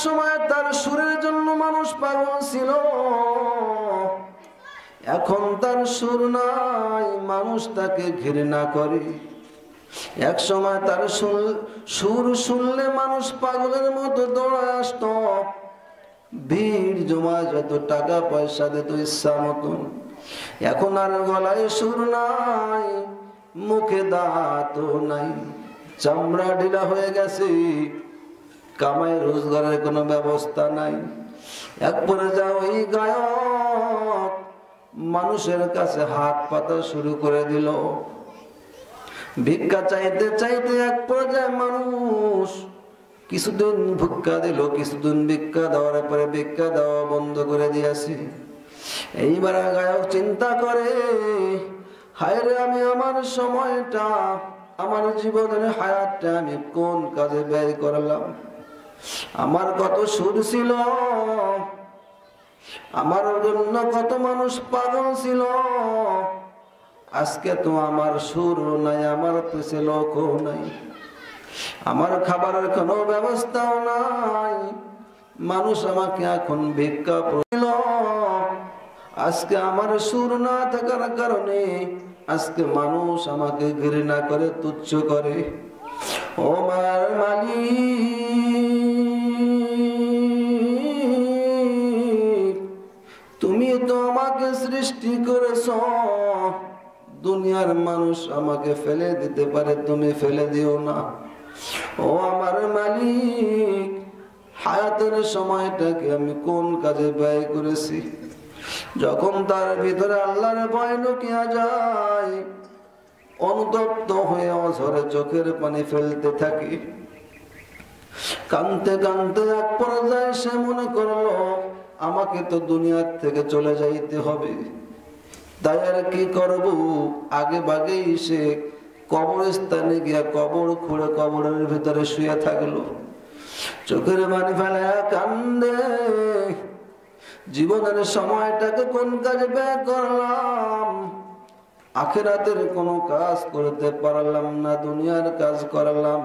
সময় তার সুরের জন্য মানুষ পাগল ছিল, এখন তার সুর নাই, মানুষ তাকে ঘৃণা করে। এক সময় তার সুর শুনলে মানুষ পাগলের মতো দৌড়ায় আসতো, ভিড় জমা যত, টাকা পয়সা দিত ইচ্ছা মতন। এখন আর গলায় সুর নাই, মুখে দাঁত নাই, চামড়া ঢিলা হয়ে গেছে, কামাই রোজগারের কোনো ব্যবস্থা নাই। এক পর্যায়ে ওই গায়ক মানুষের কাছে হাত পাতা শুরু করে দিল, ভিক্ষা চাইতে চাইতে এক পর্যায়ে মানুষ কিছুদিন ভিক্ষা দিল, কিছুদিন ভিক্ষা দেওয়ার পরে ভিক্ষা দেওয়া বন্ধ করে দিয়েছে। এইবার গায়ক চিন্তা করে, হায় রে, আমি আমার সময়টা, আমার জীবনের হায়াতটা আমি কোন কাজে ব্যয় করলাম? আমার কত সুর ছিল, আমার জন্য কত মানুষ পাগল ছিল, আজকে তো আমার সুর নাই, আমার পিছে লোকও নাই, আমার খাবারের কোনো ব্যবস্থাও নাই, মানুষ আমাকে এখন ভিক্ষা করল। আজকে আমার সুর না থাকার কারণে আজকে মানুষ আমাকে ঘৃণা করে, তুচ্ছ করে। ও আমার মালিক, তুমি তো আমাকে সৃষ্টি করেছ, দুনিয়ার মানুষ আমাকে ফেলে দিতে পারে, তুমি ফেলে দিও না। ও আমার মালিক, হায়াতের সময়টাকে আমি কোন কাজে ব্যয় করেছি? যখন তার ভিতরে আল্লাহর ভয় লুকিয়ে যায়, অনুতপ্ত হয়ে অঝরে চোখের পানি ফেলতে থাকে। কাঁদতে কাঁদতে এক পর্যায়ে সে মনে করলো, আমাকে তো দুনিয়ার থেকে চলে যাইতে হবে, তাই আর কি করব? আগে ভাগেই সে কবরস্থানে গিয়া কবর খুঁড়ে কবরের ভিতরে শুয়ে থাকলো, চোখের পানি ফেলে কান্দে। জীবনের সময়টাকে কোন কাজে ব্যয় করলাম? আখিরাতের কোনো কাজ করতে পারলাম না, দুনিয়ার কাজ করলাম।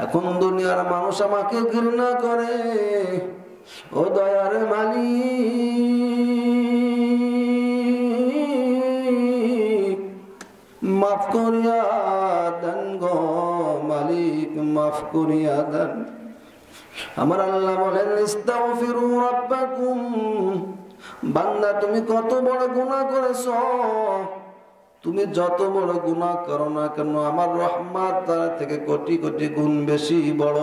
এখন দুনিয়ার মানুষ আমাকে ঘৃণা করে। ও দয়ার মালিক, মাফ করিয়া দেন গো মালিক, মাফ করিয়া দেন। আমার আল্লাহ বলেন, ইস্তাগফিরু রাব্বাকুম, বান্দা তুমি কত বড় গুনাহ করেছো, তুমি যত বড় গুনাহ করো না কেন, আমার রহমত তার থেকে কোটি কোটি গুণ বেশি বড়।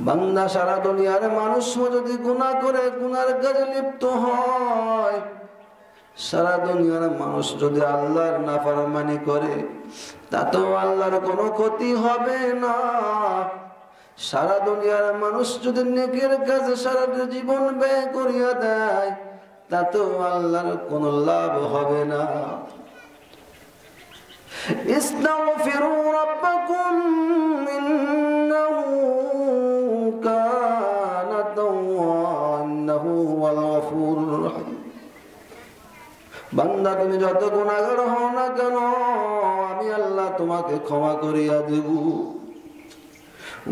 বান্দা সারা দুনিয়ার মানুষ যদি গুনাহ করে, গুনার কাজে লিপ্ত হয়, সারা দুনিয়ার মানুষ যদি আল্লাহর নাফরমানি করে, তাতেও আল্লাহর কোনো ক্ষতি হবে না। সারা দুনিয়ার মানুষ যদি নেকের কাজে সারা জীবন ব্যয় করিয়া দেয়, তাতেও আল্লাহর কোনো লাভ হবে না। ইস্তাগফিরু রাব্বাকুম ইন্নাহু কানা তাওয়াবান ইন্নাহু ওয়াল গফুরুর রহিম। বান্দা তুমি যত গুনাহগার হও না কেন, আমি আল্লাহ তোমাকে ক্ষমা করিয়া দেব।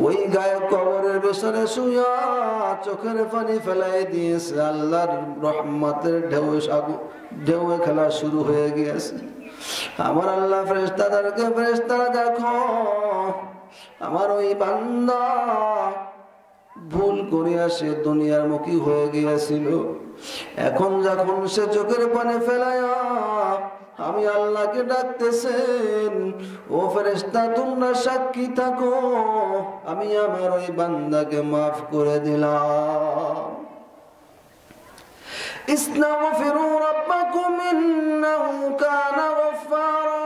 ওই গায়ক কবরের পেছনে শুয়া চোখের পানি ফেলাই দিয়েছে, আল্লাহর রহমতের ঢেউ খেলা শুরু হয়ে গিয়েছে। আমার আল্লাহ ফেরেশতাদেরকে, ফেরেশতারা দেখো, আমার ওই বান্দা ভুল করিয়া সে দুনিয়ার মুখী হয়ে গিয়েছিল, এখন যখন সে চোখের পানি ফেলায়া আমি আল্লাহকে ডাকতেছেন, ও ফেরেশতা তোমরা সাক্ষী থাকো, আমি আমার ওই বান্দাকে মাফ করে দিলাম। ইস্তাগফিরু রাব্বাকুম ইন্নাহু কানা গফফারা,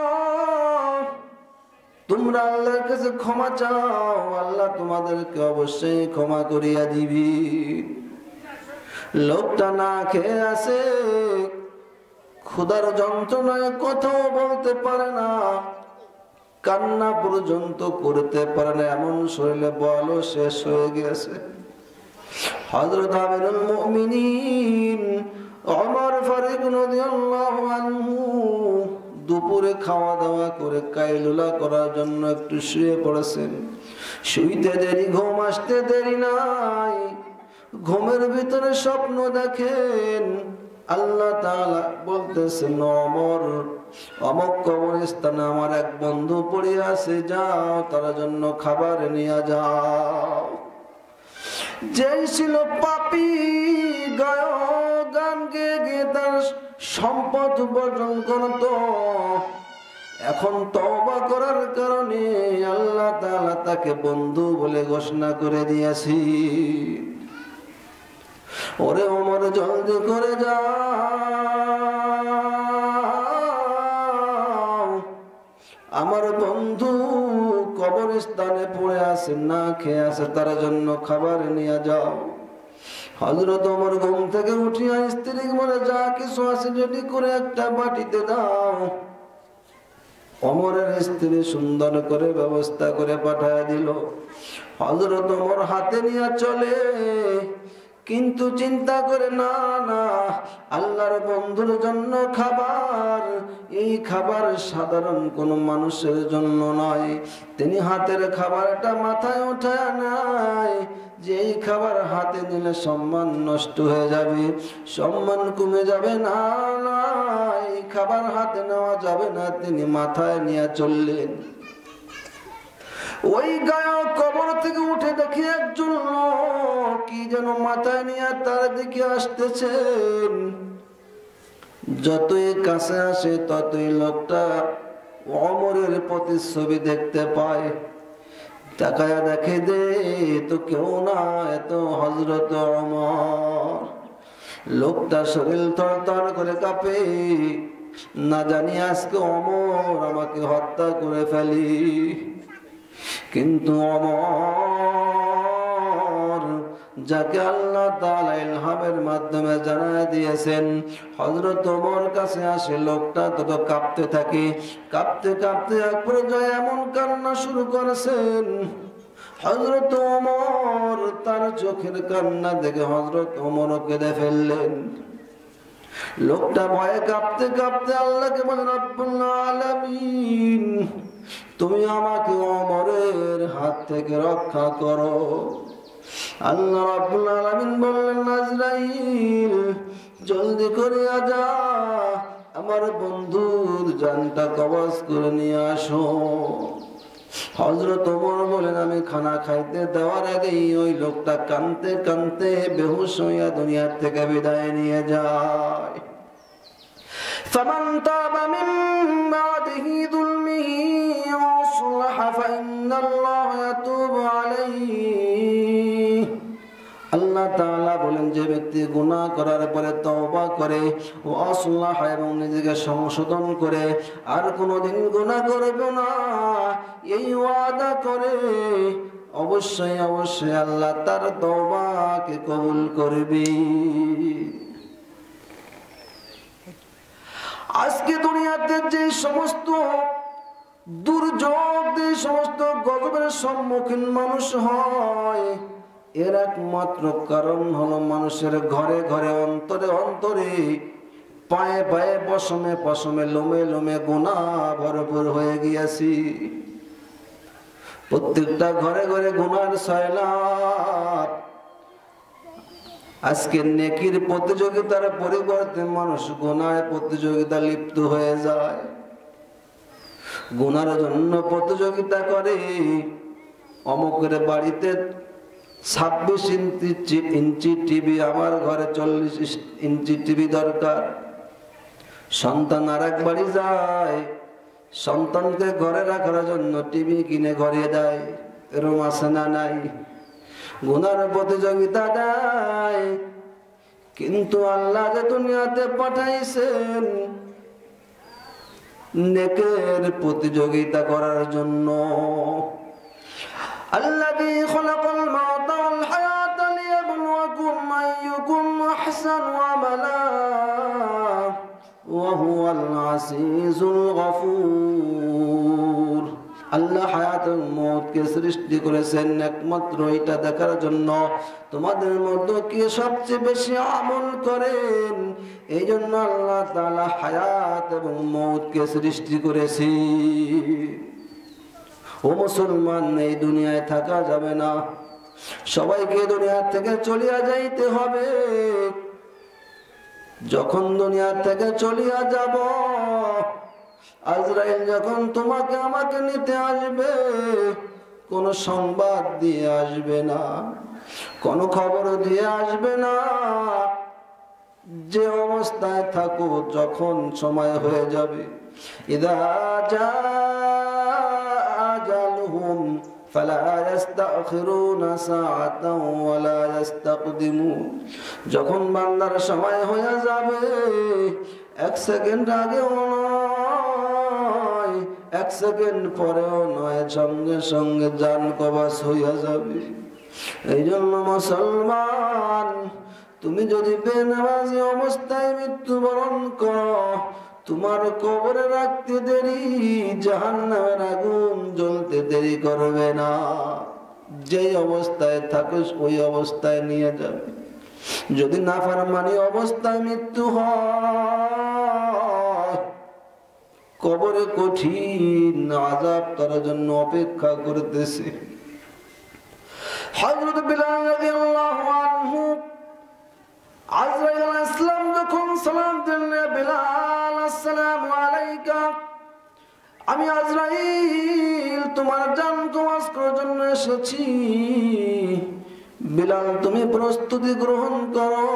তোমরা আল্লাহর কাছে ক্ষমা চাও, আল্লাহ তোমাদেরকে অবশ্যই ক্ষমা করিয়া দিবি। লোকটা না খেয়ে আছে, ক্ষুধার যন্ত্রণায় কথাও বলতে পারে না, কান্না পর্যন্ত করতে পারে না, এমন শরীরে বলও শেষ হয়ে গেছে। হযরত আমিরুল মুমিনিন ওমর ফারুক রাদিয়াল্লাহু আনহু দুপুরে খাওয়া দাওয়া করে কাইলুলা করার জন্য একটু শুয়ে পড়েছেন। শুইতে দেরি ঘুম আসতে দেরি নাই, ঘুমের ভিতরে স্বপ্ন দেখেন আল্লাহ তাআলা বলতেছেন ওমর অমুক কবরস্থানে আমার এক বন্ধু পড়ে আছে, যাও তার জন্য খাবার নিয়ে যাও। যেই ছিল পাপী, গান গেয়ে গিয়ে তার সম্পদ বর্জন করত, এখন তওবা করার কারণে আল্লাহ তাআলা তাকে বন্ধু বলে ঘোষণা করে দিয়েছি। ওরে ওমর জলদি করে যাও, আমার বন্ধু কবরস্থানে পড়ে আছে, না খেয়ে আছে, তার জন্য খাবার নিয়ে যাও। হযরত ওমর ঘুম থেকে উঠিয়া স্ত্রী বলে, যা কিছু আছে যদি করে একটা বাটিতে দাও। ওমরের স্ত্রী সুন্দর করে ব্যবস্থা করে পাঠায় দিল। হযরত ওমর হাতে নিয়ে চলে, কিন্তু চিন্তা করে না না, আল্লাহর বন্ধুর জন্য খাবার, এই খাবার সাধারণ কোন মানুষের জন্য নয়। তিনি হাতের খাবারটা মাথায় উঠায় নাই, যে এই খাবার হাতে নিলে সম্মান নষ্ট হয়ে যাবে, সম্মান কমে যাবে, না না, এই খাবার হাতে নেওয়া যাবে না। তিনি মাথায় নিয়ে চললেন। ওই গায়ক কবর থেকে উঠে দেখে একজন লোক কি যেন মাথায় নিয়ে তার দিকে আসতেছেন। যতই কাছে আসে ততই লোকটা ওমরের প্রতিচ্ছবি দেখতে পায়। তাকায়া দেখে দে তো কেউ না, এত হযরত ওমর। লোকটা শরীর থরথর করে কাঁপে, না জানি আজকে ওমর আমাকে হত্যা করে ফেলি। কিন্তু ওমর, যাকে আল্লাহ তাআলা ইলহামের মাধ্যমে জানায় দিয়েছেন, হযরত ওমর কাছে আসে, লোকটা তত কাঁপতে থাকে। কাঁপতে কাঁপতে এক পর্যায়ে এমন কান্না শুরু করেছেন, হযরত ওমর তার চোখের কান্না দেখে হযরত ওমরও কেঁদে ফেললেন। লোকটা ভয়ে কাঁপতে কাঁপতে আল্লাহকে বলে, রব্বুল আলামিন, তুমি আমাকে ওমরের হাত থেকে রক্ষা করো। আল্লাহ রাব্বুল আলামিন বললেন, আজরাইল জলদি করে যা, আমার বন্ধুর জানটা কবজ করে নিয়ে আসো। হযরত ওমর বলেন, আমি খানা খাইতে দেওয়ার আগেই ওই লোকটা কাঁদতে কাঁদতে বেহুশ হইয়া দুনিয়া থেকে বিদায় নিয়ে যায়। فمن تاب من بعده ظلمه وأصلح فإن الله يتوب عليه। আল্লাহ তাআলা বলেন, যে ব্যক্তি গুনাহ করার পরে তওবা করে, ও আসলাহ এবং নিজেকে সংশোধন করে, আর কোনোদিন গুনাহ করবে না এই ওয়াদা করে, অবশ্যই অবশ্যই আল্লাহ তার তওবাকে কবুল করবে। আজকে দুনিয়াতে যে সমস্ত দুর্যোগ, যে সমস্ত গজবের সম্মুখীন মানুষ হয়, এর একমাত্র কারণ হলো মানুষের ঘরে ঘরে, অন্তরে অন্তরে, পায়ে পায়ে, পশমে পশমে, লোমে লোমে গুনাহ ভরপুর হয়ে গিয়েছি। প্রত্যেকটা ঘরে ঘরে গুনার সয়লাব। আজকে নেকির প্রতিযোগিতার পরিবর্তে মানুষ গুনায় প্রতিযোগিতা লিপ্ত হয়ে যায়। গুনার জন্য প্রতিযোগিতা করে, অমুকের বাড়িতে 26 ইঞ্চি টিভি, আমার ঘরে 40 ইঞ্চি টিভি দরকার। সন্তান আর এক বাড়ি যায়, সন্তানকে ঘরে রাখার জন্য টিভি কিনে ঘরে দেয়। এরকম আছে না নাই? গুনার প্রতিযোগিতা দেয়। কিন্তু আল্লাহ যে দুনিয়াতে পাঠাইছেন নেকের প্রতিযোগিতা করার জন্য। আল্লাযী খালাকাল মাউতা ওয়াল হায়াতা লিয়াবলুয়াকুম আইয়ুকুম আহসানু আমালা ওয়া হুয়াল আসিজুল গফুর। আল্লাহ হায়াত এবং মওতকে সৃষ্টি করেছেন একমাত্র এটা দেখার জন্য তোমাদের মধ্যে কে সবচেয়ে বেশি আমল করেন। এই জন্য আল্লাহ তাআলা হায়াত এবং মওতকে সৃষ্টি করেছে। ও মুসলমান, এই দুনিয়ায় থাকা যাবে না, সবাইকে দুনিয়া থেকে চলিয়া যাইতে হবে। যখন দুনিয়া থেকে চলিয়া যাব, আজরাইল যখন তোমাকে আমাকে নিতে আসবে, কোন সংবাদ দিয়ে আসবে না, কোন খবর দিয়ে আসবে না। যে অবস্থায় থাকো, যখন সময় হয়ে যাবে, ইদা জাআ আজালুহুম ফালা ইস্তাখিরুনা সাআতান ওয়ালা ইস্তাকদিমুন। যখন বান্দার সময় হয়ে যাবে, এক সেকেন্ড আগেও নয়, এক সেকেন্ড পরেও নয়, সঙ্গে সঙ্গে জান কবজ হইয়া যাবে। এই জন্য মুসলমান, তুমি যদি বেনামাজি অবস্থায় মৃত্যুবরণ করো, তোমার কবরে রাখতে দেরি, জাহান্নামের আগুন জ্বলতে দেরি করবে না। যেই অবস্থায় থাকো ওই অবস্থায় নিয়ে যাবে। যদি নাফরমানি অবস্থায় মৃত্যু হয়, কবরে কঠিন আযাব তার জন্য অপেক্ষা করতেছে। হযরত বিলাল রাদিয়াল্লাহু আনহু আজরাইল আলাইহিস সালাম যখন সালাম দিলেন, বিলাল আসসালামু আলাইকা, আমি আজরাইল তোমার জান কবজ করার জন্য এসেছি। বিলাল, তুমি প্রস্তুতি গ্রহণ করো।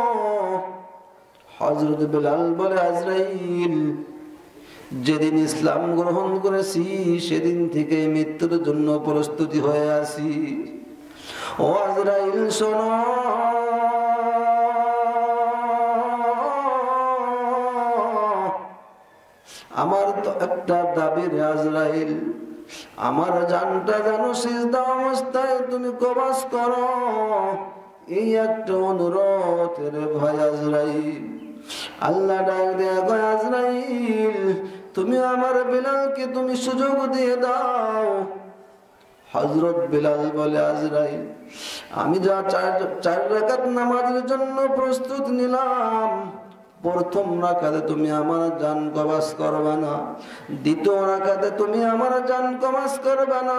হযরত বিলাল বলে, আজরাইল, যেদিন ইসলাম গ্রহণ করেছি সেদিন থেকে মৃত্যুর জন্য প্রস্তুতি হয়ে আছি। ও আজরাইল শোনো, আমার তো একটা দাবি রে আজরাইল, আমার জানটা যেন সিজদা অবস্থায় তুমি কবজ করো, এই একটা অনুরোধ রে ভাই আজরাইল। আল্লাহ ডাক দেয়া কয়, আজরাইল, তুমি আমার বিলালকে তুমি সুযোগ দিয়ে দাও। হযরত বিলাল বলে, আজরাইল, আমি যা চার রাকাত নামাজের জন্য প্রস্তুত নিলাম, প্রথম রাকাতে তুমি আমার জান কবজ করবে না, দ্বিতীয় রাকাতে তুমি আমার জান কবজ করবে না,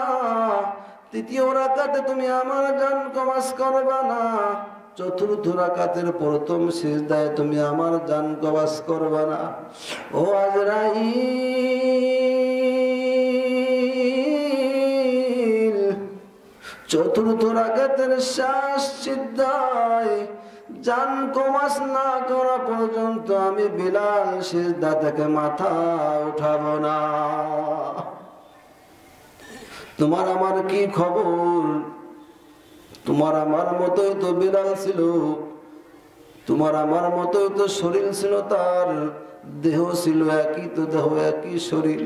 তৃতীয় রাকাতে তুমি আমার জান কবজ করবে না, চতুর্থ রাকাতের প্রথম সিজদায় তুমি আমার জান কবজ করবে না। ও আজরাইল, চতুর্থ রাকাতের শেষ সিজদায় জান কবজ না করা পর্যন্ত আমি বিলাল সিজদা থেকে মাথা উঠাবো না। তোমার আমার কি খবর? তোমার আমার মতোই তো বিলাল ছিল, তোমার আমার মতোই তো শরীর ছিল, তার দেহ ছিল একই, তো দেহ একই শরীর,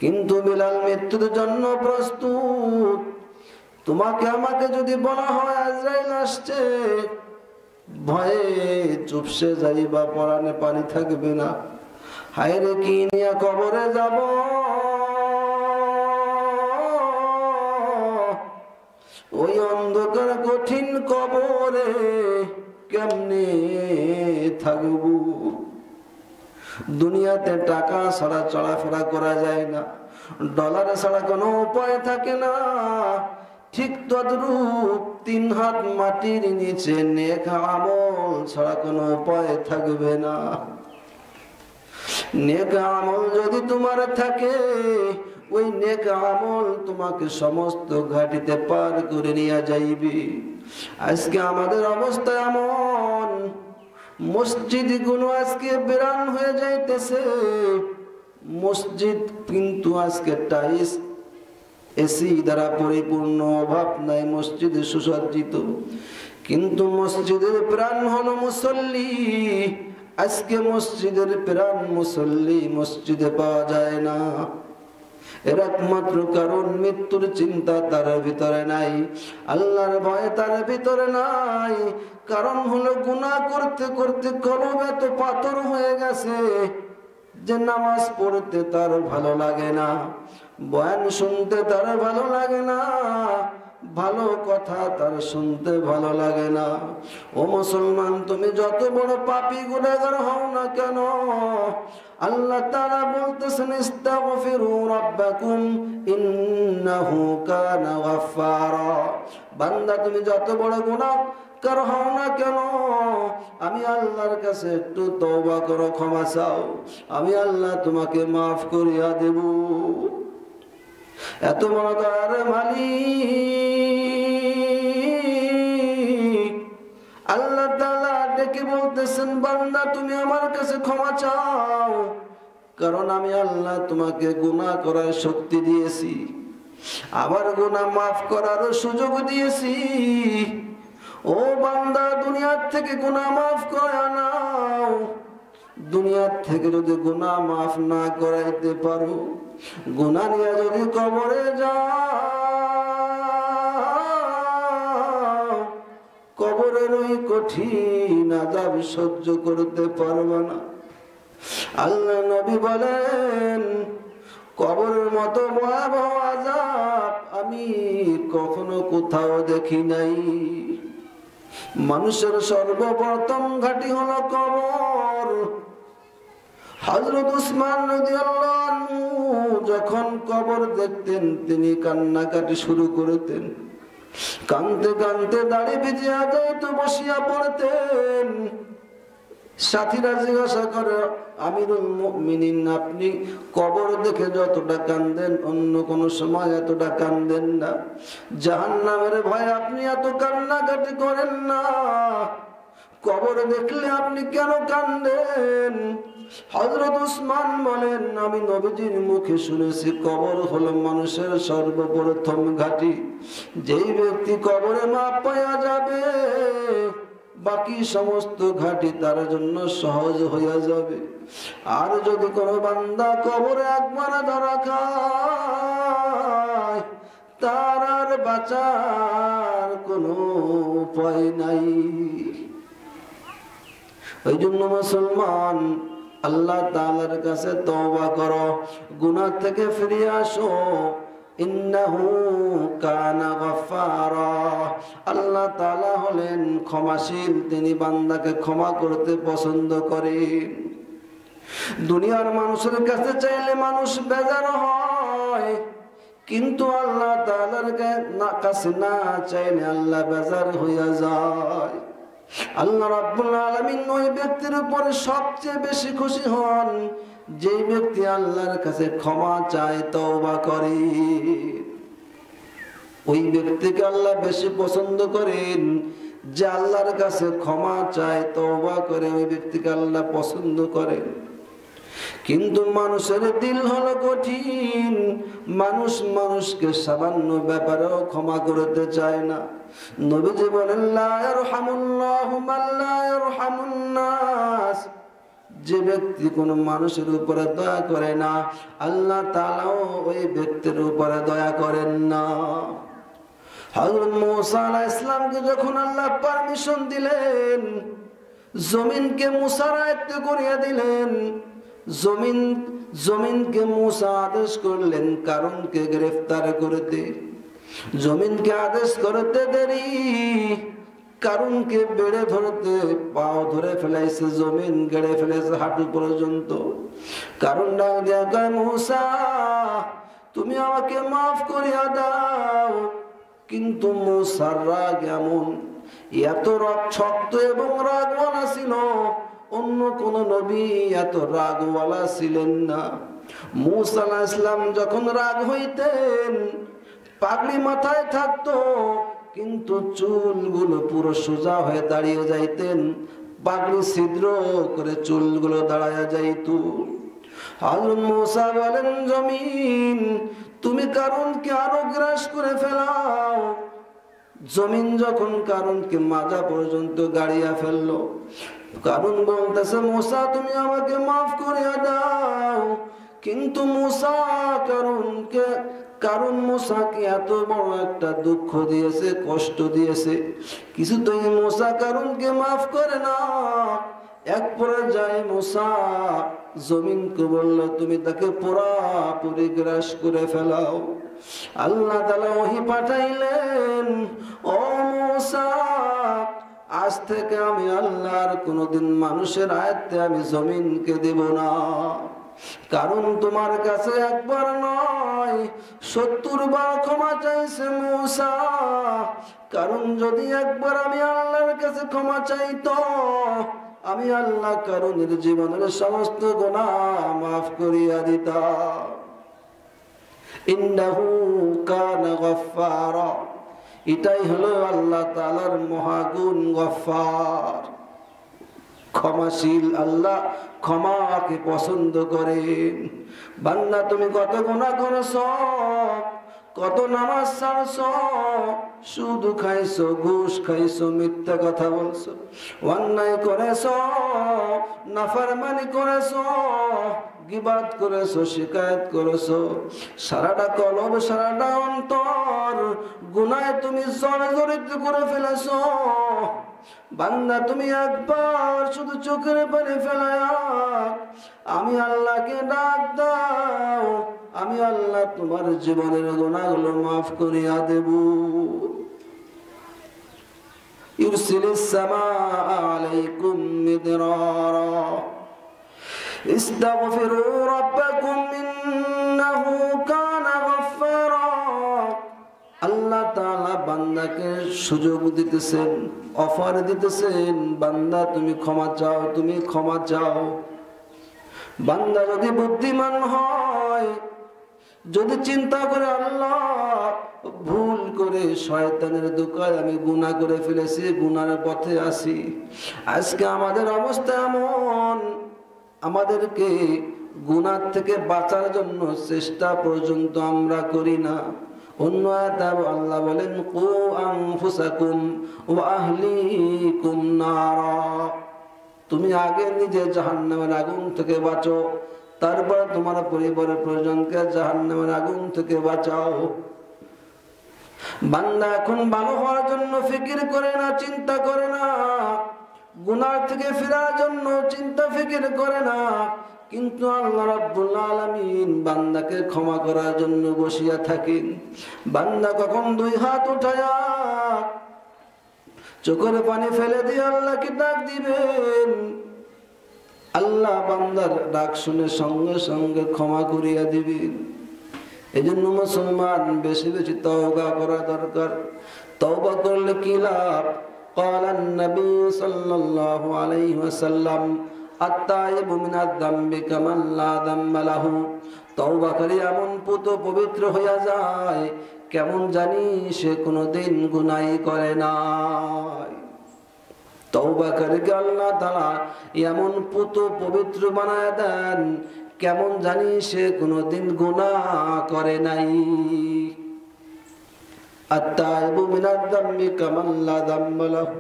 কিন্তু বিলাল মৃত্যুর জন্য প্রস্তুত। তোমাকে আমাকে যদি বলা হয় আজরাইল আসছে, ভয়ে চুপসে যাইবা, পরাণে পানি থাকবে না। হায় রে, কি নিয়ে কবরে যাব? ওই অন্ধকার কঠিন কবরে কেমনে থাকব? দুনিয়াতে টাকা ছাড়া চলাফেরা করা যায় না, ডলার ছাড়া কোনো উপায় থাকে না। ঠিক তদ্রূপ 3 হাত মাটির নিচে নেক আমল ছাড়া কোনো উপায় থাকবে না। নেক আমল যদি তোমার থাকে, ওই নেক আমল তোমাকে সমস্ত ঘাটিতে পার করে নিয়ে যাইবে। আজকে আমাদের অবস্থা এমন, মসজিদ গুলো আজকে বিরান হয়ে যাইতেছে। মসজিদ কিন্তু আজকে টাইলস এসি দ্বারা পরিপূর্ণ, অভাব নাই, মসজিদে সুসজ্জিত, কিন্তু মসজিদের প্রাণ হলো মুসল্লি। আজকে মসজিদের প্রাণ মুসল্লি মসজিদে পাওয়া যায় না। এর একমাত্র কারণ মৃত্যুর চিন্তা তার ভিতরে নাই, আল্লাহর ভয় তার ভিতরে নাই। কারণ হলো গুনাহ করতে করতে কলব এত পাথর হয়ে গেছে যে নামাজ পড়তে তার ভালো লাগে না, বয়ান শুনতে তার ভালো লাগে না, ভালো কথা তার শুনতে ভালো লাগে না। ও মুসলমান, তুমি যত বড় পাপী গুনাহগার হও না কেন, আল্লাহ তাআলা বলতেছেন ইস্তাগফিরু রাব্বাকুম ইন্নাহু কানা গাফফারা। বান্দা তুমি যত বড় গুনাহগার হও না কেন, আমি আল্লাহর কাছে একটু তওবা করো, ক্ষমা চাও, আমি আল্লাহ তোমাকে মাফ করিয়া দেব। এত বড় দয়ার মালিক আল্লাহ তাআলা ডেকে বলতেছেন, বান্দা তুমি আমার কাছে ক্ষমা চাও, কারণ আমি আল্লাহ তোমাকে গুনাহ করার শক্তি দিয়েছি, আবার গুনাহ মাফ করার সুযোগ দিয়েছি। ও বান্দা, দুনিয়ার থেকে গুনাহ মাফ করে নাও। দুনিয়ার থেকে যদি গুনাহ মাফ না করাইতে পারো, গুনাহ নিয়ে যদি কবরে যাও, কবরের ওই কঠিন আযাব সহ্য করতে পারবে না। আল্লাহ নবী বলেন, কবরের মতো ভয়াবহ আযাব আমি কখনো কোথাও দেখি নাই। মানুষের সর্বপ্রথম ঘাঁটি হলো কবর। হযরত উসমান রাদিয়াল্লাহু আনহু যখন কবর দেখতেন, তিনি কান্নাকাটি শুরু করতেন। কাঁদতে কাঁদতে দাড়ি ভিজিয়া যাইতো, বসিয়া পড়তেন। সাথীরা জিজ্ঞাসা করে, আমিরুল মুমিনিন, আপনি কবর দেখে যতটা কান্দেন অন্য কোন সময় এতটা কান্দেন না, জাহান্নামের ভয়ে আপনি এত কান্নাকাটি করেন না, কবর দেখলে আপনি কেন কান্দেন? হযরত উসমান বলেন, আমি নবীজির মুখে শুনেছি কবর হলো মানুষের সর্বপ্রথম ঘাঁটি। যেই ব্যক্তি কবরে মাপ পাওয়া যাবে, বাকি সমস্ত ঘাঁটি তার জন্য সহজ হইয়া যাবে। আর যদি কোনো বান্দা কবরে একবার ধরা খায়, তার আর বাঁচার কোনো উপায় নাই। ওই জন্য মুসলমান, আল্লাহ তাআলার কাছে তওবা করো, গুনাহ থেকে ফিরে আসো। ইন্নাহু কানা গাফফারা। আল্লাহ তাআলা হলেন ক্ষমাশীল, তিনি বান্দাকে ক্ষমা করতে পছন্দ করেন। দুনিয়ার মানুষের কাছে চাইলে মানুষ বেজার হয়, কিন্তু আল্লাহ তাআলার কাছে না চাইলে আল্লাহ বেজার হইয়া যায়। আল্লাহ রাব্বুল আলামিন ওই ব্যক্তির উপরে সবচেয়ে বেশি খুশি হন যে ব্যক্তি আল্লাহর কাছে ক্ষমা চায়, তওবা করে। ওই ব্যক্তিকে আল্লাহ বেশি পছন্দ করেন যে আল্লাহর কাছে ক্ষমা চায়, তওবা করে, ওই ব্যক্তিকে আল্লাহ পছন্দ করেন। কিন্তু মানুষের দিল হলো কঠিন, মানুষ মানুষকে সামান্য ব্যাপারেও ক্ষমা করতে চায় না। নবীজি বলেন, লা ইয়ারহামুল্লাহু মান লা ইয়ারহামুন নাস। যে ব্যক্তি কোনো মানুষের উপরে দয়া করে না, আল্লাহ তাআলাও ওই ব্যক্তির উপরে দয়া করেন না। হযরত মূসা আলাইহিস সালামকে যখন আল্লাহ পারমিশন দিলেন, জমিনকে মূসার আয়ত্তে করিয়ে দিলেন, জমিনকে মূসা আদেশ করলেন কারুনকে গ্রেফতার করতে। জমিনকে আদেশ করতে দেরি, কারুনকে বেড়ে ধরতে পাও ধরে ফেলাইছে, জমিন গেড়ে ফেলেছে হাঁটু পর্যন্ত। কারুন ডাক দিয়া কয়, মূসা তুমি আমাকে মাফ করিয়া দাও। কিন্তু মূসার রাগ এমন, এত শক্ত এবং রাগওয়ালা ছিল, অন্য কোন নবী এত রাগওয়ালা ছিলেন না। মূসা আলাইহিস সালাম যখন রাগ হইতেন, পাগড়ি মাথায় থাকতো, কিন্তু চুলগুলো পুরো সোজা হয়ে দাঁড়িয়ে যাইতেন, পাগড়ি ছিদ্র করে চুলগুলো দাঁড়ায়া যাইত। হযরত মূসা বলেন, জমিন তুমি কারুনকে আরো গ্রাস করে ফেলাও। জমিন যখন কারুনকে মাজা পর্যন্ত গাড়িয়া ফেললো, কারুন বলতেছে, মূসা তুমি আমাকে মাফ করিয়া দাও। কিন্তু মূসা কারুন মূসাকে এত বড় একটা দুঃখ দিয়েছে, কষ্ট দিয়েছে, কিছুতেই মূসা কারুনকে মাফ করে না। এক পর্যায়ে মুসা জমিনকে বলল, তুমি তাকে পুরাপুরি গ্রাস করে ফেলাও। আল্লাহ তাআলা ওহী পাঠাইলেন, ও মুসা, আজ থেকে আমি আল্লাহর কোনদিন মানুষের আয়ত্তে আমি জমিনকে দেব না। কারণ তোমার কাছে একবার নয় 70 বার ক্ষমা চাইছে মুসা। কারণ যদি একবার আমি আল্লাহর কাছে ক্ষমা চাইতো, আমি আল্লাহ কারণের জীবনের সমস্ত গুনাহ মাফ করিয়া দিতাম। ইন্নাহু কানা গফফারা, এটাই হলো আল্লাহ তাআলার মহাগুণ গফফার, ক্ষমাশীল। আল্লাহ ক্ষমাকে পছন্দ করেন। বান্দা তুমি কত গুনাহ করেছো, কত নামাজ ছাড়ছো, সুদ খাইছো, ঘুষ খাইছো, মিথ্যা কথা বলছো, অন্যায় করেছো, নাফরমানি করেছো, গীবাত করেছো, শিকায়েত করেছো, সারাটা কলব সারাটা অন্তর গুনাহে তুমি জর্জরিত করে ফেলেছো। বান্দা তুমি একবার শুধু চোখের পানি ফেলায়া আমি আল্লাহকে ডাক দাও, আমি আল্লাহ তোমার জীবনের গুনাহগুলো মাফ করিয়া দেব। ইউরসিলিস সামাআ আলাইকুম মিদরারা ইস্তাগফিরু রাব্বাকুম ইন্নাহু কানা গফফারা। আল্লাহ তাআলা বান্দাকে সুযোগ দিতেছেন, অফার দিতেছেন, বান্দা তুমি ক্ষমা চাও, তুমি ক্ষমা চাও। বান্দা যদি বুদ্ধিমান হয়, যদি চিন্তা করে আল্লাহ ভুল করে শয়তানের দোকায় আমি গুনাহ করে ফেলেছি, গুনার পথে আসি, আজকে আমাদের অবস্থা এমন, আমাদেরকে গুনাহ থেকে বাঁচার জন্য চেষ্টা পর্যন্ত আমরা করি না। অন্য আয়াতে আল্লাহ বলেন, কু আনফুসাকুম ওয়া আহলিকুম নারা, তুমি আগে নিজে জাহান্নামের আগুন থেকে বাঁচো, তারপর তোমার পরিবারের প্রয়োজনকে জাহান্নামের আগুন থেকে বাঁচাও। বান্দা এখন ভালো হওয়ার জন্য ফিকির করে না, চিন্তা করে না, গুনাহ থেকে ফেরার জন্য চিন্তা ফিকির করে না, কিন্তু আল্লাহ রাব্বুল আলামিন বান্দাকে ক্ষমা করার জন্য বসিয়া থাকেন। বান্দা কখন দুই হাত উঠায়া চোখের পানি ফেলে দিয়ে আল্লাহকে ডাক দিবেন, আল্লাহ বান্দার ডাক শুনে সঙ্গে সঙ্গে ক্ষমা করিয়া দিবেন। এই জন্য মুসলমান বেশি বেশি তওবা করা দরকার। তওবা করলে কি লাভ? قال النبي صلى الله عليه وسلم التائب من الذنب كمن لا ذنب له। তওবাকারী এমন পুত পবিত্র হইয়া যায় কেমন জানি সে কোনোদিন গুনাহ করে নাই। তওবাকারীকে আল্লাহ তাআলা এমন পুত পবিত্র বানায় দেন কেমন জানি সে কোনোদিন গুনাহ করে নাই। আত-তাইবু মিনাদ যামবি কামান লা যামবা লাহু,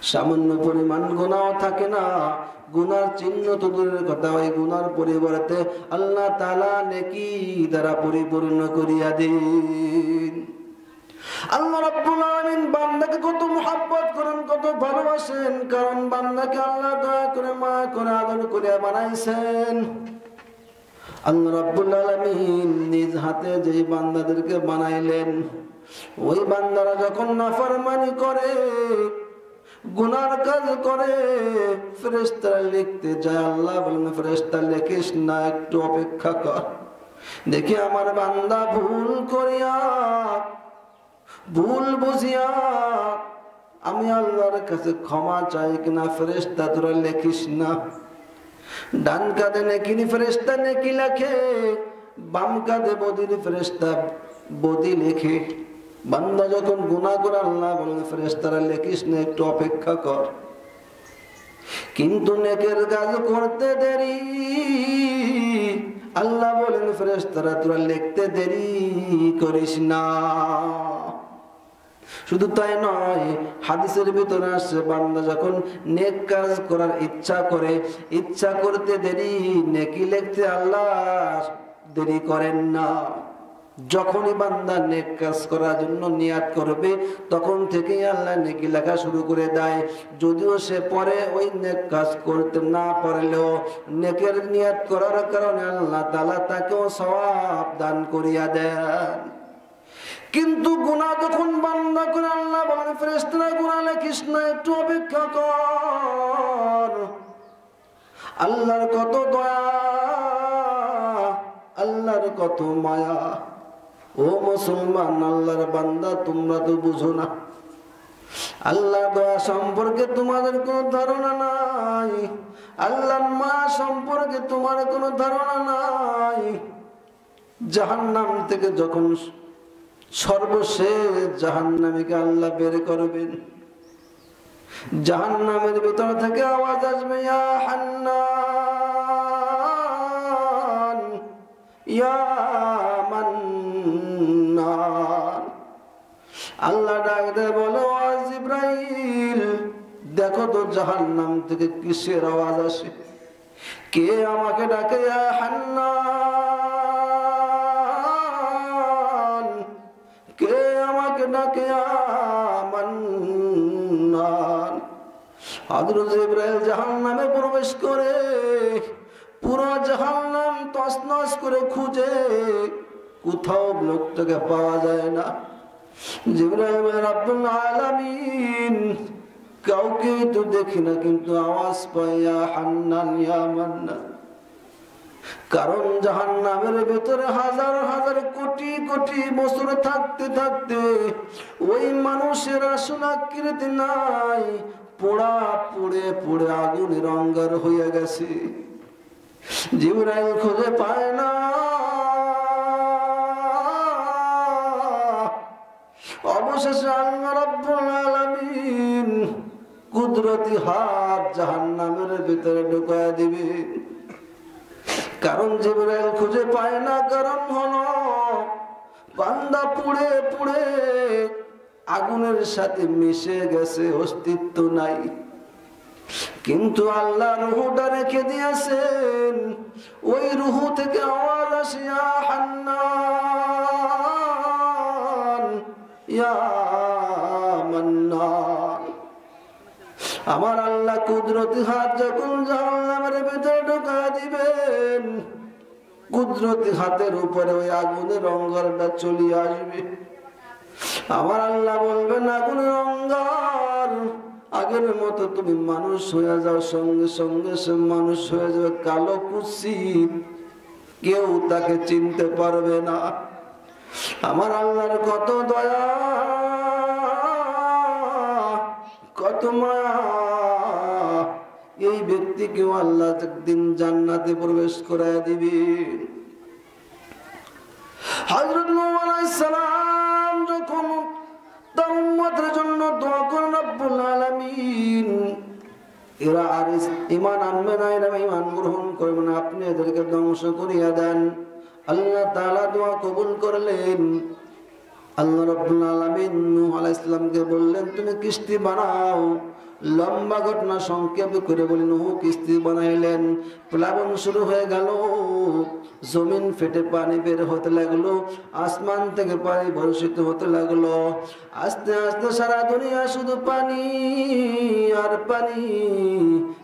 সামান্য পরিমাণ গুনাহ থাকে না, গুনার চিহ্ন তো দূরের কথা, ওই গুনার পরিবর্তে আল্লাহ তাআলা নেকি দ্বারা পরিপূর্ণ করিয়া দেন। আল্লাহ রাব্বুল আলামিন বান্দাকে কত মুহাব্বত করেন, কত ভালোবাসেন, কারণ বান্দাকে আল্লাহ দয়া করে, মায়া করে, আদর করে বানাইছেন। আল্লাহ রাব্বুল আলামিন নিজ হাতে যেই বান্দাদেরকে বানাইলেন, ওই বান্দারা যখন নাফরমানি করে, গুনার কাজ করে, ফেরেশতারা লিখতে যায়, আল্লাহ বলেন ফেরেশতা লিখিস না, একটু অপেক্ষা কর, দেখি আমার বান্দা ভুল করিয়া, ভুল বুঝিয়া আমি আল্লাহর কাছে ক্ষমা চাই কিনা। ফেরেশতা তোরা লিখিস না, ডান কাঁধে নেকির ফেরেশতা নেকি লেখে, বাম কাঁধে বদির ফেরেশতা বদি লেখে। বান্দা যখন গুনাহ করে আল্লাহ বলেন ফেরেশতারা লিখিস না, একটু অপেক্ষা কর। কিন্তু নেকের কাজ করতে দেরি, আল্লাহ বলেন ফেরেশতারা তোরা লিখতে দেরি করিস না। শুধু তাই নয়, হাদিসের ভিতরে আসছে বান্দা যখন নেক কাজ করার ইচ্ছা করে, ইচ্ছা করতে দেরি, নেকি লিখতে আল্লাহ দেরি করেন না। যখনই বান্দা নেক কাজ করার জন্য নিয়াত করবে তখন থেকেই আল্লাহ নেকি লেখা শুরু করে দেয়। যদিও সে পরে ওই নেক কাজ করতে না পারলেও নেকের নিয়াত করার কারণে আল্লাহ তাআলা তাকেও সওয়াব দান করিয়া দেন। কিন্তু গুনাহ যখন বান্দা করে আল্লাহ বলেন ফেরেশতারা গুনাহ লিখিস না, একটু অপেক্ষা কর। আল্লাহর কত দয়া, আল্লাহর কত মায়া। ও মুসলমান, আল্লাহর বান্দা, তোমরা তো বুঝো না আল্লাহর দয়া সম্পর্কে তোমাদের কোনো ধারণা নাই, আল্লাহর মায়া সম্পর্কে তোমার কোনো ধারণা নাই। জাহান্নাম থেকে যখন সর্বশেষ জাহান্নামীকে আল্লাহ বের করবেন, জাহান্নামের ভিতর থেকে আওয়াজ আসবে, ইয়া হান্নান ইয়া মান্নান। আল্লাহ ডাক দেয়, বলো জিবরাইল, দেখো তো জাহান্নাম থেকে কিসের আওয়াজ আসে, কে আমাকে ডাকে, ইয়া হান্নান, কে আমাকে ডাকে, ইয়া মান্নান। হযরত জিবরাইল জাহান্নামে প্রবেশ করে পুরো জাহান্নাম তছনছ করে খুঁজে, কোথাও লোকটাকে পাওয়া যায় না। জিবরাইল বলে, রব্বুল আলামিন, কাউকে তো দেখি না, কিন্তু আওয়াজ পাই, ইয়া হান্নান ইয়া মান্নান। কারণ জাহান্নামের ভিতরে হাজার হাজার কোটি কোটি বছর থাকতে থাকতে ওই মানুষের আসল আকৃতি নাই, পোড়া পুড়ে পুড়ে আগুনের অঙ্গার হয়ে গেছে। জিবরাইল খুঁজে পায় না, অবশেষে আল্লাহ রাব্বুল আলামিন কুদরতি হাত জাহান্নামের ভিতরে ঢুকায় দিবে। কারণ জিবরাইল খুঁজে পায় না, কারণ হলো বান্দা পুড়ে পুড়ে আগুনের সাথে মিশে গেছে, অস্তিত্ব নাই। কিন্তু আল্লাহ রূহটা রেখে দিয়েছেন, ওই রূহ থেকে আওয়াজ আসে, ইয়া হান্নান ইয়া মান্নান। আমার আল্লাহ কুদরতি হাত যখন জাহান্নামের ভিতরে ঢোকা দিবেন, কুদরতি হাতের উপরে ওই আগুনের অঙ্গারটা চলে আসবে। আমার আল্লাহ বলবেন, আগুনের অঙ্গার, আগের মতো তুমি মানুষ হয়ে যাও, সঙ্গে সঙ্গে সে মানুষ হয়ে যাবে কালো কুৎসিত, কেউ তাকে চিনতে পারবে না। আমার আল্লাহর কত দয়া, কত মায়া। এই ব্যক্তিকেও আল্লাহ একদিন জান্নাতে প্রবেশ করায় দিবে। হযরত নূহ আলাইহিস সালাম যখন তার উম্মতের জন্য দোয়া করেন, রব্বুল আলামিন, এরা আর ঈমান আনবে না, এরা ঈমান গ্রহণ করবে না, আপনি এদেরকে ধ্বংস করিয়া দেন। আল্লাহ তাআলা দোয়া কবুল করলেন। আল্লাহ রাব্বুল আলামিন নূহ আলাইহিস সালামকে বললেন, তুমি কিস্তি বানাও। লম্বা ঘটনা সংক্ষেপ করে বলি, নূহ কিস্তি বানাইলেন, প্লাবন শুরু হয়ে গেল, জমিন ফেটে পানি বের হতে লাগলো, আসমান থেকে পানি বর্ষিত হতে লাগলো। আস্তে আস্তে সারা দুনিয়া শুধু পানি আর পানি,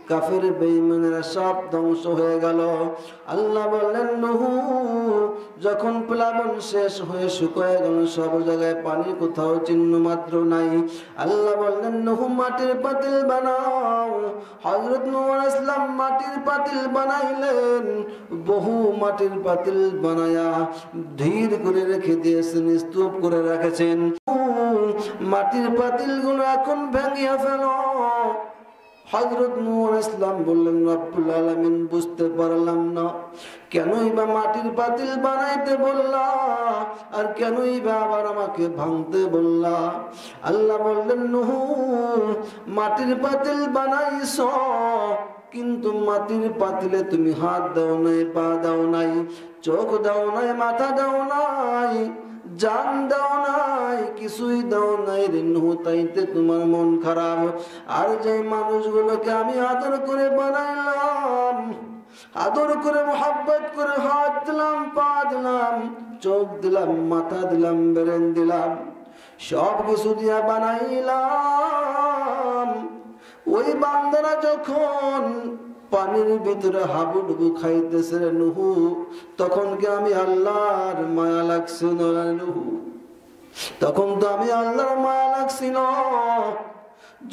কাফের বেঈমানেরা সব ধ্বংস হয়ে গেল। আল্লাহ বললেন, নূহ, যখন প্লাবন শেষ হয়ে শুকিয়ে গেল, সব জায়গায় পানি, কোথাও চিহ্ন মাত্র নাই। আল্লাহ বললেন, নূহ, মাটির পাতিল বানাও। হযরত নূহ আলাইহিস সালাম মাটির পাতিল বানাইলেন। বহু মাটির পাতিল বানায়া ধীর করে রেখে দিয়েছেন, স্তূপ করে রেখেছেন। মাটির পাতিলগুলো এখন ভেঙে ফেলো। হযরত নূহ আলাইহিস সালাম বললেন, রব্বুল আলামিন, বুঝতে পারলাম না, কেনই বা মাটির পাতিল বানাইতে বললা, আর কেনই বা আবার আমাকে ভাঙতে বললা। আল্লাহ বললেন, নূহ, মাটির পাতিল বানাইছো, কিন্তু মাটির পাতিলে তুমি হাত দাও নাই, পা দাও নাই, চোখ দাও নাই, মাথা দাও নাই, জান দাও নাই, কিছুই দাও নাই রে নূহ, তাইতে তোমার মন খারাপ। আর যে মানুষগুলোকে আমি আদর করে বানাইলাম, আদর করে মোহাব্বত করে হাত দিলাম, পা দিলাম, চোখ দিলাম, মাথা দিলাম, ব্রেন দিলাম, সব কিছু দিয়া বানাইলাম। ওই বান্দারা যখন পানির ভিতরে হাবুডুবু খাইতেছে রে নুহু, তখন কি আমি আল্লাহর মায়া লাগছিল না নুহু? তখন তো আমি আল্লাহর মায়া লাগছিল।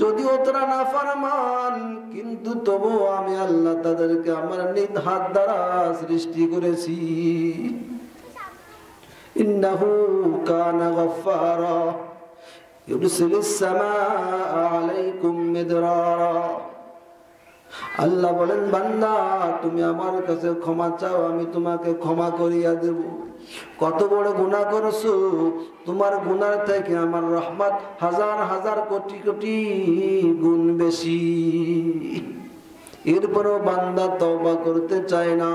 যদিও তারা নাফরমান, কিন্তু তবুও আমি আল্লাহ তাদেরকে আমার নিজ হাত দ্বারা সৃষ্টি করেছি। ইন্নাহু কানা গফফারা ইউরসিলিস সামাআ আলাইকুম মিদরারা। আল্লাহ বলেন, বান্দা তুমি আমার কাছে ক্ষমা চাও, আমি তোমাকে ক্ষমা করিয়া দেব। কত বড় গুনাহ করছো, তোমার গুনার থেকে আমার রহমত হাজার হাজার কোটি কোটি গুণ বেশি। এরপরও বান্দা তওবা করতে চায় না,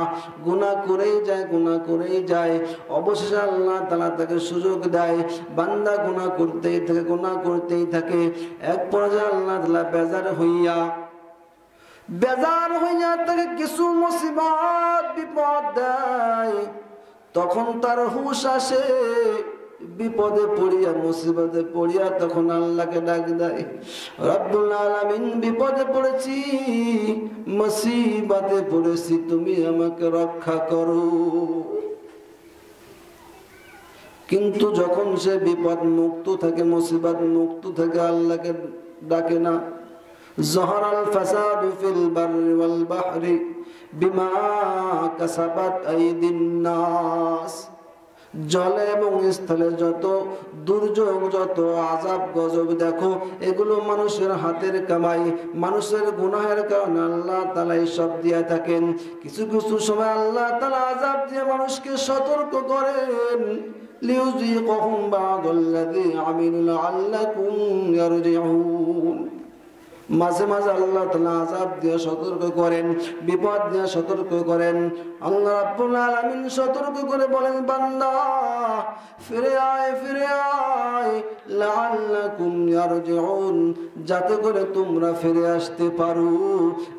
গুনাহ করেই যায়, গুনাহ করেই যায়। অবশেষে আল্লাহ তাআলা তাকে সুযোগ দেয়, বান্দা গুনাহ করতেই থাকে, গুনাহ করতেই থাকে। এক পর্যায়ে আল্লাহ তাআলা বেজার হইয়া তাকে কিছু মুসিবত বিপদ দেয়। তখন তার হুঁশ আসে, বিপদে পড়িয়া, মুসিবতে পড়িয়া তখন আল্লাহকে ডাক দেয়, রব্বুল আলামিন বিপদে পড়েছি, মুসিবতে পড়েছি, তুমি আমাকে রক্ষা করো। কিন্তু যখন সে বিপদ মুক্ত থাকে, মুসিবত মুক্ত থাকে, আল্লাহকে ডাকে না। জহরাল ফাসাদু ফিল বাররি ওয়াল বাহরি বিমা কাসাবাত আইদিন নাস। জলে এবং স্থলে যত দুর্যোগ, যত আযাব গজব দেখো, এগুলো মানুষের হাতের কামাই, মানুষের গুনাহের কারণে আল্লাহ তাআলা সব দিয়ে থাকেন। কিছু কিছু সময় আল্লাহ তাআলা আযাব দিয়ে মানুষকে সতর্ক করেন, লিউযিকুহুম বা'দাল্লাযী আমিলু লাআল্লাকুম ইয়ারজিউন। মাঝে মাঝে আল্লাহ তাআলা আযাব দিয়ে সতর্ক করেন, বিপদ দিয়ে সতর্ক করেন। আল্লাহ রাব্বুল আলামিন সতর্ক করে বলেন, বান্দা ফিরে আয়, ফিরে আয়, লাআল্লাকুম ইয়ারজিউন, যাতে করে তোমরা ফিরে আসতে পারো।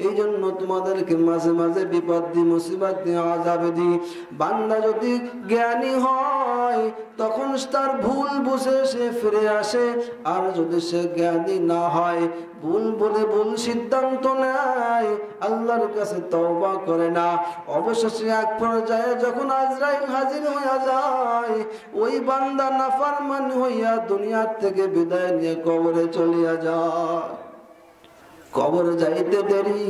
এই জন্য তোমাদেরকে মাঝে মাঝে বিপদ দি, মুসিবত দি, আযাব দি। বান্দা যদি জ্ঞানী হয়, তখন তার ভুল বুঝে সে ফিরে আসে। আর যদি সে জ্ঞানী না হয়, ভুল বলে ভুল সিদ্ধান্ত নেয়, আল্লাহর কাছে তওবা করে না, অবশেষে এক পর্যায়ে যখন আজরাইল হাজির হইয়া যায়, ওই বান্দা নাফরমান হইয়া দুনিয়ার থেকে বিদায় নিয়ে কবরে চলিয়া যায়। কবরে যাইতে দেরি,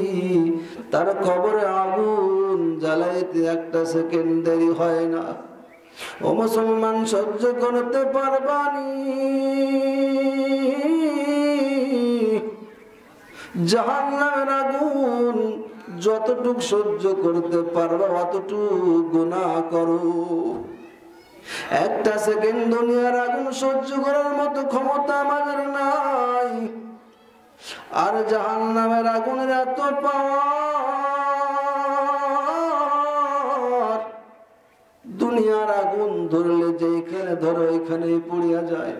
তার কবরে আগুন জ্বালাইতে একটা সেকেন্ড দেরি হয় না। ও মুসলমান, সহ্য করতে পারবানি জাহান্নামের আগুন? যতটুক সহ্য করতে পারবা অতটুকু গুনাহ করো। একটা সেকেন্ড দুনিয়ার আগুন সহ্য করার মতো ক্ষমতা আমাদের নাই। আর জাহান্নামের আগুনের এত পাওয়ার, দুনিয়ার আগুন ধরলে যেখানে ধরো ওইখানেই পুড়িয়া যায়,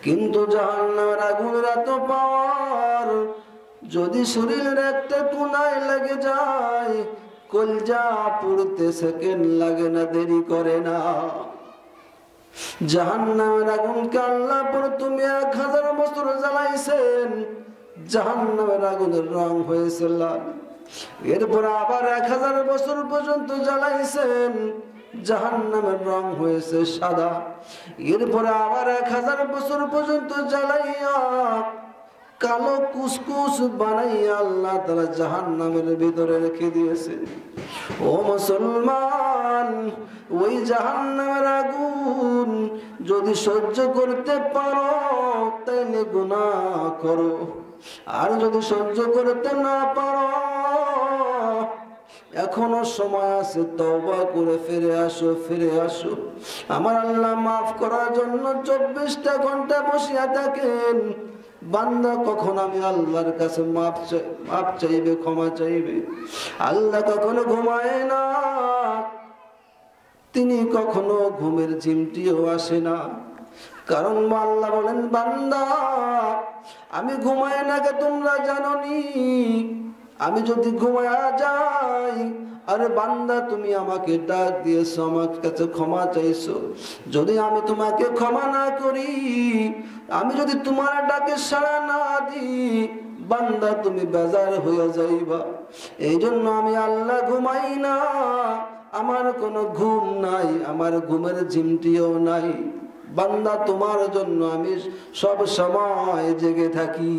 কিন্তু জাহান্নামের আগুনের এত পাওয়ার, যদি শরীরের একটা কোনায় লেগে যায়, কলজা পুড়তে সেকেন্ড লাগে না, দেরি করে না। জাহান্নামের আগুনকে আল্লাহ প্রথমে 1000 বছর জ্বালাইছেন, জাহান্নামের আগুনের রং হয়েছে লাল। এরপর আবার 1000 বছর পর্যন্ত জ্বালাইছেন, জাহান্নামের রং হয়েছে সাদা। এরপরে আবার 1000 বছর পর্যন্ত জ্বালাইয়া কালো কুসকুস বানাইয়া আল্লাহ তাআলা জাহান্নামের ভিতরে রেখে দিয়েছে। ও মুসলমান, ওই জাহান্নামের আগুন যদি সহ্য করতে পারো তাইলে গুনাহ করো, আর যদি সহ্য করতে না পারো, এখনো সময় আছে, তওবা করে ফিরে আসো, ফিরে আসো। আমার আল্লাহ মাফ করার জন্য 24টা ঘন্টা বসিয়া থাকেন। বান্দা কখন আমি আল্লাহর কাছে মাফ চাইবে, ক্ষমা চাইবে? আল্লাহ কখনো ঘুমায় না, তিনি কখনো ঘুমের চিমটিও আসে না। কারণ আল্লাহ বলেন, বান্দা আমি ঘুমাই না কে তোমরা জানোনি? আমি যদি ঘুমায়া যাই, আরে বান্দা তুমি আমাকে ডাক দিয়েছো, আমার কাছে ক্ষমা চাইছো, যদি আমি তোমাকে ক্ষমা না করি, আমি যদি তোমার ডাকে সাড়া না দিই, বান্দা তুমি বেজার হয়ে যাইবা। এই জন্য আমি আল্লাহ ঘুমাই না, আমার কোনো ঘুম নাই, আমার ঘুমের ঝিমটিও নাই। বান্দা তোমার জন্য আমি সব সময় জেগে থাকি।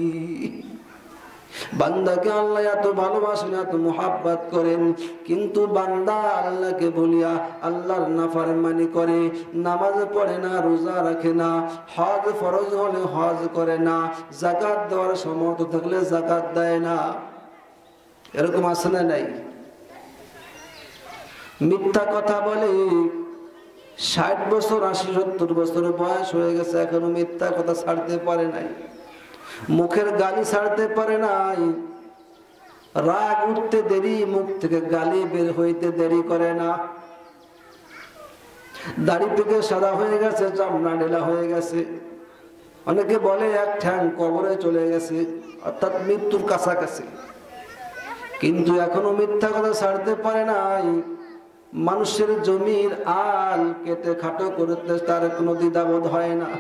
বান্দাকে আল্লাহ এত ভালোবাসেন, এত মুহাব্বত করেন, কিন্তু বান্দা আল্লাহকে বলিয়া আল্লাহর নাফরমানি করে, নামাজ পড়ে না, রোজা রাখে না, হজ ফরজ হলে হজ করে না, যাকাত দেওয়ার সমর্থ থাকলে যাকাত দেয় না। এরকম আছে না নাই? মিথ্যা কথা বলে, 60 বছর 80 70 বছর বয়স হয়ে গেছে, এখনো মিথ্যা কথা ছাড়তে পারে নাই, মুখের গালি ছাড়তে পারে নাই। রাগ উঠতে দেরি, মুখ থেকে গালি বের হইতে দেরি করে না। দাড়ি থেকে সাদা হয়ে গেছে, চামড়া ঢেলা হয়ে গেছে, অনেকে বলে এক ঠ্যাং কবরে চলে গেছে, অর্থাৎ মৃত্যুর কাছাকাছি, কিন্তু এখনো মিথ্যা কথা ছাড়তে পারে নাই। মানুষের জমির আল কেটে খাটো করতে তার কোনো দ্বিধাবোধ হয় না,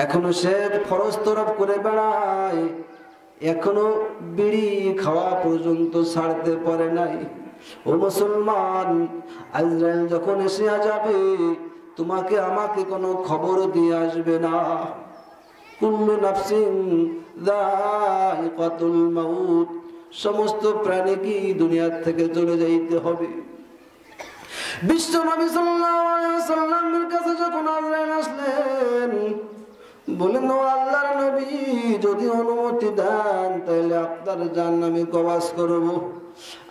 এখনো সে ফরজ তরফ করে বেড়ায়, এখনো বিড়ি খাওয়া পর্যন্ত ছাড়তে পারে নাই। ও মুসলমান, আজরাইল যখন এসে যাবে, তোমাকে আমাকে কোনো খবর দিয়ে আসবে না। কুল্লু নাফসিন যায়িকাতুল মাউত, সমস্ত প্রাণীকে দুনিয়া থেকে চলে যাইতে হবে। বিশ্ব নবী সাল্লাল্লাহু আলাইহি ওয়াসাল্লামের কাছে যখন আজরাইল আসলেন, বলেন ও আল্লাহর নবী, যদি অনুমতি দেন তাহলে আপনার জান আমি কওয়াজ করব।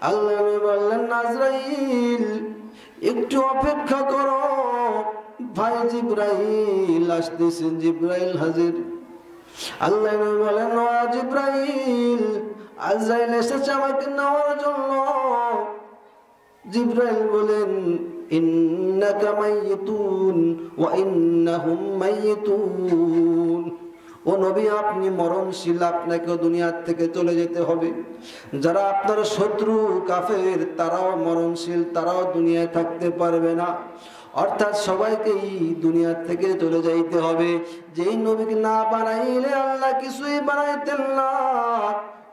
আল্লাহ নবী বললেন, আজরাইল একটু অপেক্ষা করো, ভাই জিবরাইল আসতেছেন। জিবরাইল হাজির। আল্লাহ নবী বলেন, ও জিবরাইল, আজরাইল এসেছে আমাকে নেওয়ার জন্য। জিবরাইল বলেন, ইন্নাকা মাইয়িতুন ওয়া ইন্নাহুম মাইয়িতুন। ও নবী, আপনি মরণশীল, আপনাকে দুনিয়া থেকে চলে যেতে হবে। যারা আপনার শত্রু কাফের, তারাও মরণশীল, তারাও দুনিয়ায় থাকতে পারবে না। অর্থাৎ সবাইকেই দুনিয়া থেকে চলে যাইতে হবে। যেই নবীকে না বানাইলে আল্লাহ কিছুই বানাইতেন না,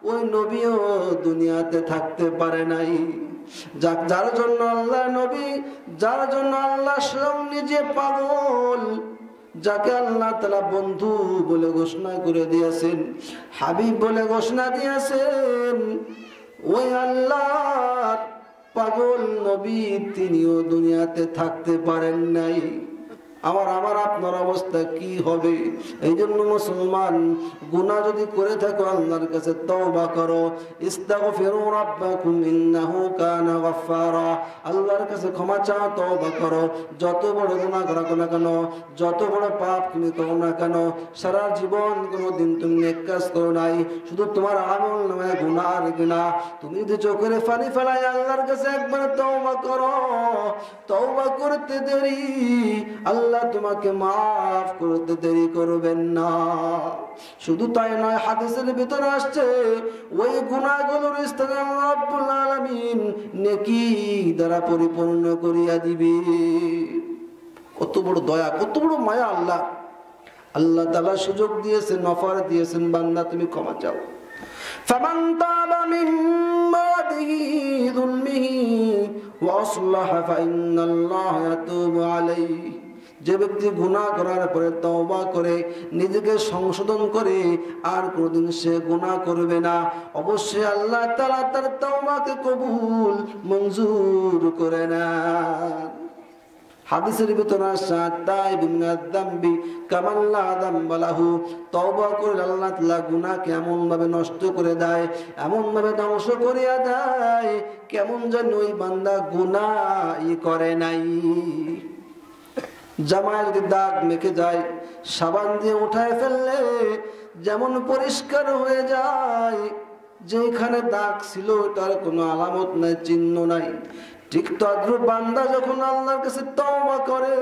ওই নবীও দুনিয়াতে থাকতে পারে নাই। যার জন্য আল্লাহ নবী, যার জন্য আল্লাহ স্বয়ং নিজে পাগল, যাকে আল্লাহ তাআলা বন্ধু বলে ঘোষণা করে দিয়েছেন, হাবিব বলে ঘোষণা দিয়েছেন, ওই আল্লাহর পাগল নবী তিনিও দুনিয়াতে থাকতে পারেন নাই। আমার আপনার অবস্থা কি হবে? এই জন্য মুসলমান, গুনাহ যদি করে থাকো আল্লাহর কাছে তওবা করো। ইস্তাগফিরু রাব্বাকুম ইন্নাহু কানা গাফফারা। আল্লাহর কাছে ক্ষমা চাও, তওবা করো। যত বড় গুনাহ করো না কেন, যত বড় পাপ তুমি করো না কেন, সারা জীবন কোনোদিন তুমি নেক কাজ করো নাই, শুধু তোমার আমল নামায় গুনাহ আর গুনাহ। তুমি যদি চোখের পানি ফেলাই আল্লাহর কাছে একবার তওবা করো, তওবা করতে দেরি আল্লাহ তোমাকে মাফ করতে দেরি করবেন না। শুধু তাই নয়, হাদিসের ভিতরে আসছে, ওই গুনাহগুলোর স্থান রব্বুল আলামিন নেকি দ্বারা পরিপূর্ণ করিয়া দিবে। কত বড় দয়া, কত বড় মায়া আল্লাহ। আল্লাহ তাআলা সুযোগ দিয়েছেন, অফার দিয়েছেন, বান্দা তুমি ক্ষমা চাও। ফামান তাবা মিন বাদিহি যুলমিহি ওয়া আসলাহা ফাইন্নাল্লাহা ইয়াতুবু আলাইহি। যে ব্যক্তি গুনাহ করার পরে তওবা করে, নিজেকে সংশোধন করে, আর কোনদিন সে গুনাহ করবে না, অবশ্যই আল্লাহ তাআলা তার তওবাকে কবুল মঞ্জুর করে নেন। হাদিসের ভিতরে আসছে, তাইবু মিনাদ যামবি কামান লা যামবা লাহু। তওবা করে আল্লাহ তাআলা গুনাহকে এমন ভাবে নষ্ট করে দেয়, এমন ভাবে ধ্বংস করিয়া দেয়, কেমন যেন ওই বান্দা গুনাহই করে নাই। জামায় যদি দাগ মেখে যায়, সাবান দিয়ে উঠায় ফেললে যেমন পরিষ্কার হয়ে যায়, যেখানে দাগ ছিল তার কোনো আলামত নাই, চিহ্ন নাই, ঠিক তদ্রূপ বান্দা যখন আল্লাহর কাছে তওবা করে,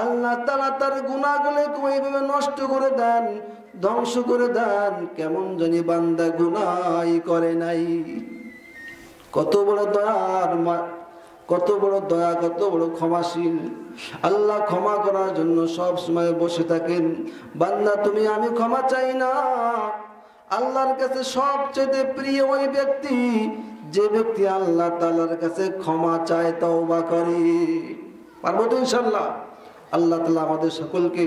আল্লাহ তাআলা তার গুনাহগুলোকে ওইভাবে নষ্ট করে দেন, ধ্বংস করে দেন, কেমন জানি বান্দা গুনাহ করে নাই। কত বড় দয়ার কত বড় দয়া, কত বড় ক্ষমাশীল আল্লাহ। ক্ষমা করার জন্য সব সময় বসে থাকেন। বান্দা তুমি আমি ক্ষমা চাই না। আল্লাহর কাছে সবচেয়ে প্রিয় ওই ব্যক্তি যে ব্যক্তি আল্লাহ তাআলার কাছে ক্ষমা চায়, তওবা করে। পারবো তো ইনশাআল্লাহ? আল্লাহ তাআলা আমাদের সকলকে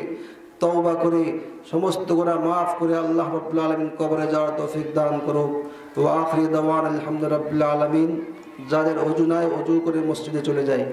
তওবা করে সমস্ত গুনাহ মাফ করে আল্লাহ রাব্বুল আলামিন কবরে যাওয়ার তৌফিক দান করুক। ওয়া আখিরু দাওয়ানা আলহামদুলিল্লাহি রাব্বিল আলামিন। যাদের ওযু নাই ওযু করে মসজিদে চলে যায়।